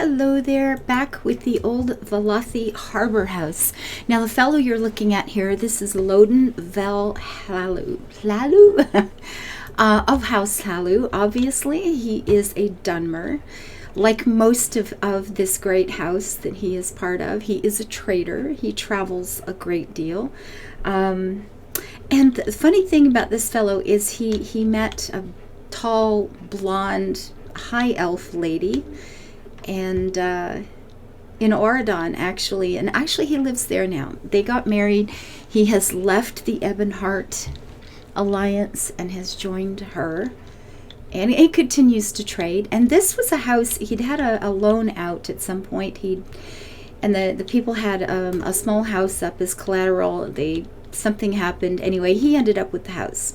Hello there, back with the old Velothi Harbor House. Now the fellow you're looking at here, this is Loden Hlalu of House Hlalu. Obviously, he is a Dunmer. Like most of this great house that he is part of, he is a trader. He travels a great deal. And the funny thing about this fellow is he met a tall, blonde, high elf lady, and in Oregon, actually, and actually he lives there now. They got married. He has left the Ebonheart Alliance and has joined her, and he continues to trade. And this was a house, he'd had a loan out at some point. And the people had a small house up as collateral. Something happened. Anyway, he ended up with the house.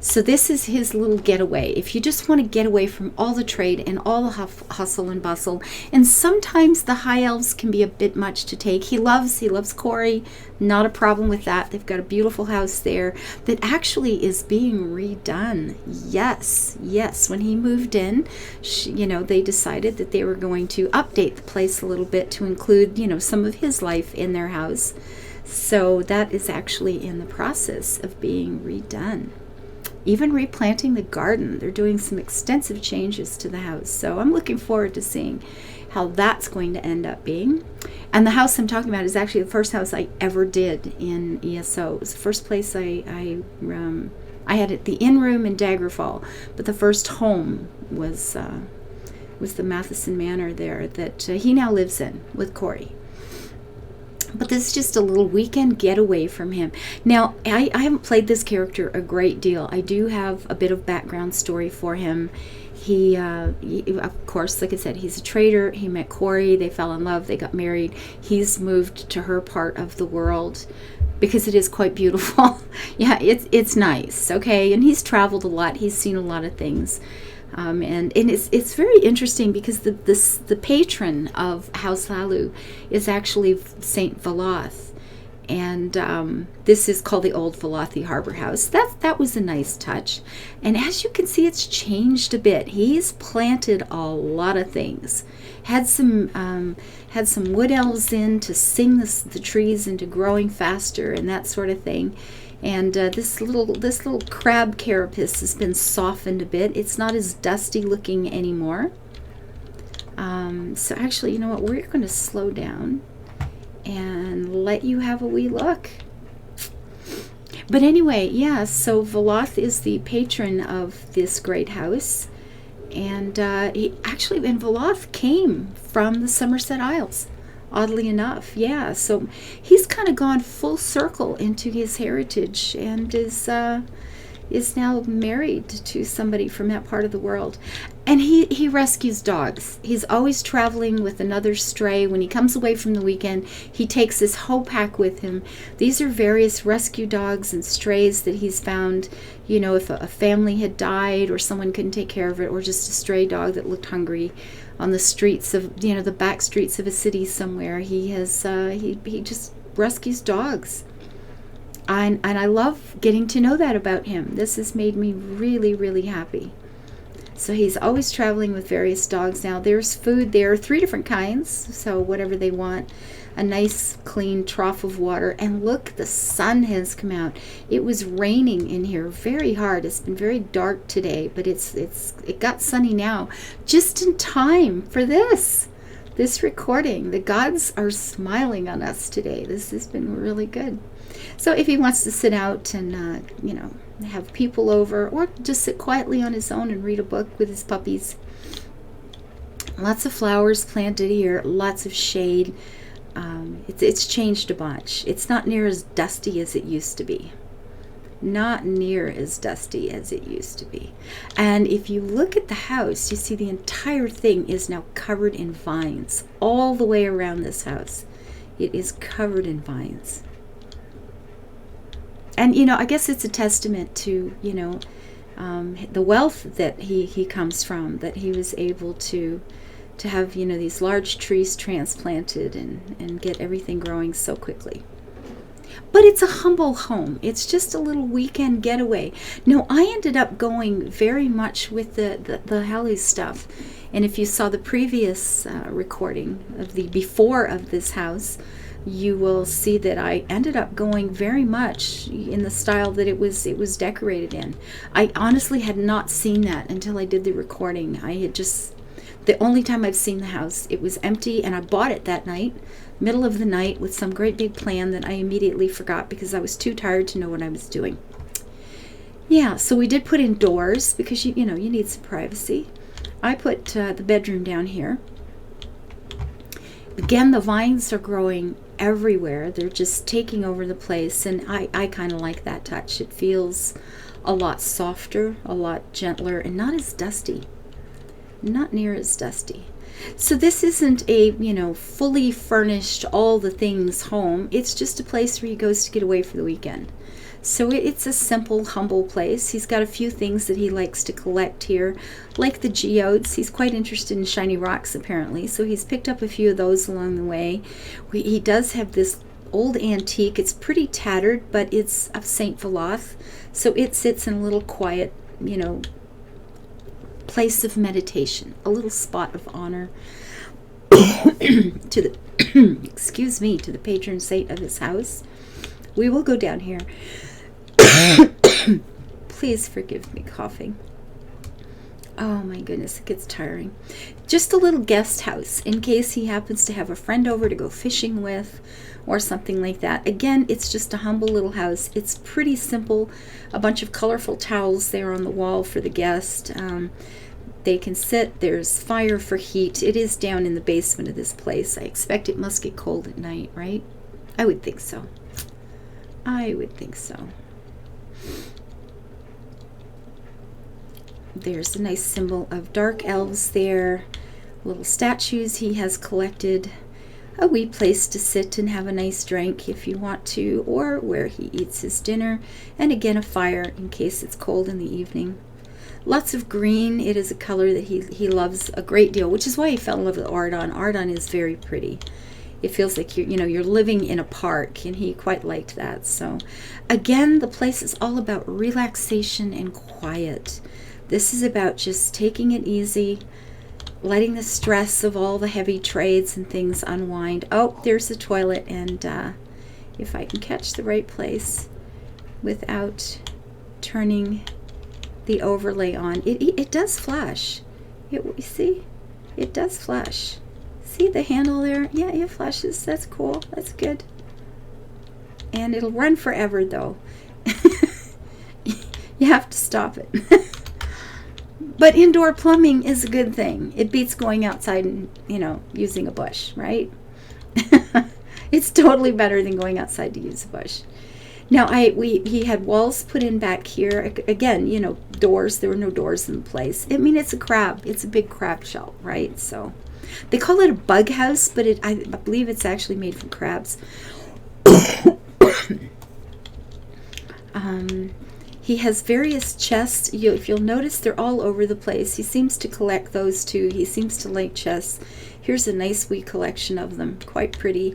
So this is his little getaway. If you just want to get away from all the trade and all the hustle and bustle, and sometimes the high elves can be a bit much to take. He loves Corey. Not a problem with that. They've got a beautiful house there that actually is being redone. Yes. When he moved in, they decided that they were going to update the place a little bit to include, some of his life in their house. So that is actually in the process of being redone. Even replanting the garden. They're doing some extensive changes to the house. So I'm looking forward to seeing how that's going to end up being. And the house I'm talking about is actually the first house I ever did in ESO. It was the first place I had it, the in-room in Daggerfall, but the first home was the Matheson Manor there that he now lives in with Corey. But this is just a little weekend getaway from him. Now, I haven't played this character a great deal. I do have a bit of background story for him. He, of course, like I said, he's a trader. He met Corey. They fell in love. They got married. He's moved to her part of the world because it is quite beautiful. Yeah, it's nice, okay? And he's traveled a lot. He's seen a lot of things. And it's very interesting because the patron of House Hlalu is actually Saint Velothi, and this is called the Old Velothi Harbor House. That was a nice touch, and as you can see, it's changed a bit. He's planted a lot of things. Had some wood elves in to sing the trees into growing faster and that sort of thing. And this little crab carapace has been softened a bit. It's not as dusty looking anymore. So actually, you know what? We're going to slow down and let you have a wee look. But anyway, yeah, so Velothi is the patron of this great house. And Velothi came from the Somerset Isles. Oddly enough, yeah. So he's kind of gone full circle into his heritage and is now married to somebody from that part of the world. And he rescues dogs. He's always traveling with another stray. When he comes away from the weekend, he takes his whole pack with him. These are various rescue dogs and strays that he's found. If a family had died or someone couldn't take care of it, or just a stray dog that looked hungry on the streets of, the back streets of a city somewhere. He has he just rescues dogs. And I love getting to know that about him. This has made me really, really happy. So he's always traveling with various dogs. Now there's food there, 3 different kinds, so whatever they want. A nice clean trough of water. And look, the sun has come out. It was raining in here very hard. It's been very dark today, but it got sunny now, just in time for this recording. The gods are smiling on us today. This has been really good. So if he wants to sit out and have people over, or just sit quietly on his own and read a book with his puppies, lots of flowers planted here, lots of shade. It's changed a bunch. It's not near as dusty as it used to be. Not near as dusty as it used to be. And if you look at the house, you see the entire thing is now covered in vines. All the way around this house, it is covered in vines. And, I guess it's a testament to, the wealth that he comes from, that he was able to have, these large trees transplanted and get everything growing so quickly. But it's a humble home. It's just a little weekend getaway. No, I ended up going very much with the Helly stuff. And if you saw the previous recording of the before of this house, you will see that I ended up going very much in the style that it was decorated in. I honestly had not seen that until I did the recording. I had just, the only time I've seen the house, it was empty, and I bought it that night, middle of the night, with some great big plan that I immediately forgot because I was too tired to know what I was doing. Yeah, so we did put in doors because you know, you need some privacy. I put the bedroom down here. Again, the vines are growing everywhere. They're just taking over the place, and I kind of like that touch. It feels a lot softer, a lot gentler, and not as dusty. Not near as dusty. So this isn't a, you know, fully furnished all the things home. It's just a place where he goes to get away for the weekend. So it's a simple, humble place. He's got a few things that he likes to collect here, like the geodes. He's quite interested in shiny rocks, apparently, so he's picked up a few of those along the way. He does have this old antique. It's pretty tattered, but it's of St. Velothi, so it sits in a little quiet, you know, place of meditation, a little spot of honor to the excuse me, to the patron saint of his house. We will go down here. Please forgive me coughing. Oh my goodness, it gets tiring. Just a little guest house in case he happens to have a friend over to go fishing with or something like that. Again, it's just a humble little house. It's pretty simple. A bunch of colorful towels there on the wall for the guest. They can sit. There's fire for heat. It is down in the basement of this place. I expect it must get cold at night, right? I would think so. I would think so. There's a nice symbol of dark elves there. Little statues he has collected. A wee place to sit and have a nice drink if you want to, or where he eats his dinner. And again, a fire in case it's cold in the evening. Lots of green. It is a color that he loves a great deal, which is why he fell in love with Ardon. Ardon is very pretty. It feels like you're living in a park, and he quite liked that. So again, the place is all about relaxation and quiet. This is about just taking it easy, letting the stress of all the heavy trades and things unwind. Oh, there's the toilet, and if I can catch the right place without turning the overlay on, it does flash. You see, it does flash. See the handle there? Yeah, it flashes. That's cool. That's good. And it'll run forever, though. You have to stop it. But indoor plumbing is a good thing. It beats going outside and, using a bush, right? It's totally better than going outside to use a bush. Now, he had walls put in back here. Again, doors. There were no doors in the place. I mean, it's a crab. It's a big crab shell, right? So they call it a bug house, but I believe it's actually made from crabs. He has various chests. If you'll notice, they're all over the place. He seems to collect those too. He seems to like chests. Here's a nice wee collection of them. Quite pretty.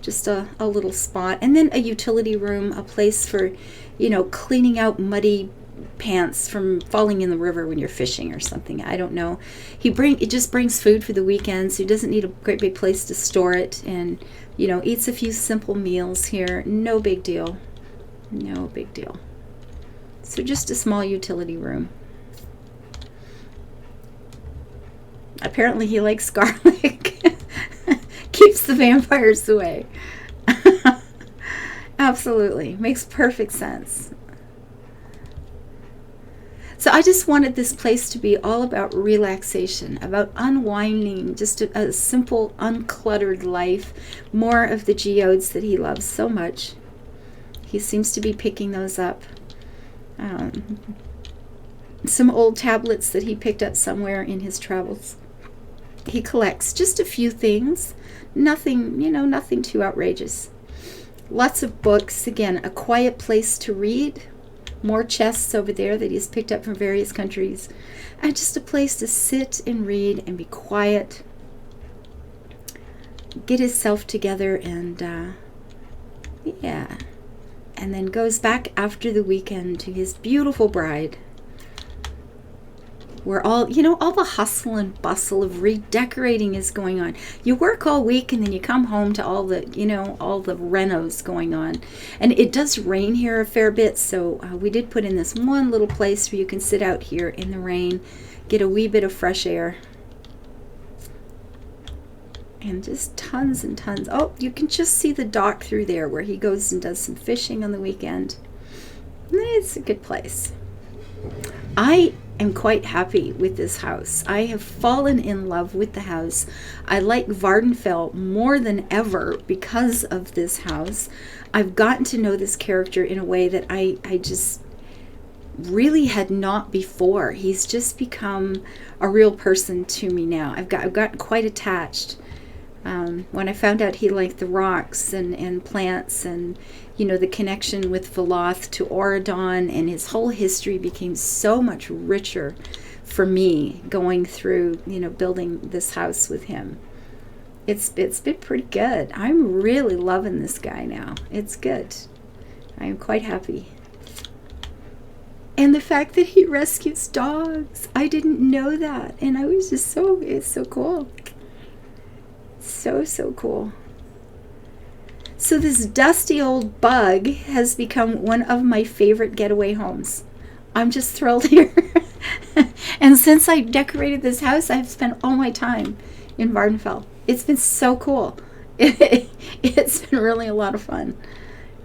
Just a little spot. And then a utility room, a place for, cleaning out muddy pants from falling in the river when you're fishing or something. I don't know. It just brings food for the weekend, so he doesn't need a great big place to store it. And, eats a few simple meals here. No big deal. No big deal. So just a small utility room. Apparently he likes garlic. Keeps the vampires away. Absolutely. Makes perfect sense. So I just wanted this place to be all about relaxation, about unwinding, just a simple, uncluttered life. More of the geodes that he loves so much. He seems to be picking those up. Some old tablets that he picked up somewhere in his travels. He collects just a few things. Nothing, nothing too outrageous. Lots of books. Again, a quiet place to read. More chests over there that he's picked up from various countries. And just a place to sit and read and be quiet. Get himself together and, yeah. And then goes back after the weekend to his beautiful bride. where all, all the hustle and bustle of redecorating is going on. You work all week and then you come home to all the, all the renos going on. And it does rain here a fair bit, so we did put in this one little place where you can sit out here in the rain, get a wee bit of fresh air. And just tons and tons. Oh, you can just see the dock through there where he goes and does some fishing on the weekend. It's a good place. I am quite happy with this house. I have fallen in love with the house. I like Vardenfell more than ever because of this house. I've gotten to know this character in a way that I just really had not before. He's just become a real person to me now. I've gotten quite attached. When I found out he liked the rocks and plants and, the connection with Velothi to Auradon, and his whole history became so much richer for me going through, building this house with him. It's been pretty good. I'm really loving this guy now. It's good. I'm quite happy. And the fact that he rescues dogs, I didn't know that. And I was just it's so cool. So cool. So this dusty old bug has become one of my favorite getaway homes. I'm just thrilled here. And since I decorated this house, I've spent all my time in Vardenfell. It's been so cool. It's been really a lot of fun.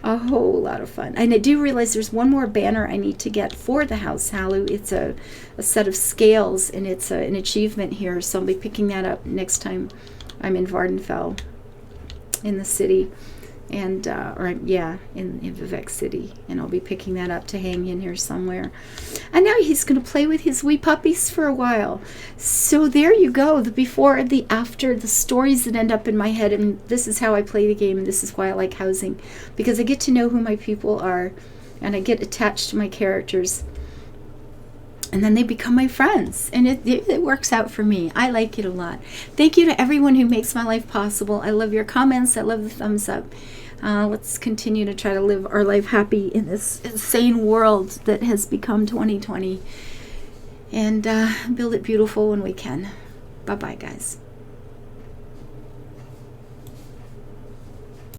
A whole lot of fun. And I do realize there's one more banner I need to get for the house, Halu. It's a set of scales, and it's an achievement here. So I'll be picking that up next time I'm in Vardenfell, in the city, and in Vivek City, and I'll be picking that up to hang in here somewhere. And now he's going to play with his wee puppies for a while. So there you go, the before, the after, the stories that end up in my head, and this is how I play the game, and this is why I like housing, because I get to know who my people are, and I get attached to my characters. And then they become my friends. And it works out for me. I like it a lot. Thank you to everyone who makes my life possible. I love your comments. I love the thumbs up. Let's continue to try to live our life happy in this insane world that has become 2020. And build it beautiful when we can. Bye-bye, guys.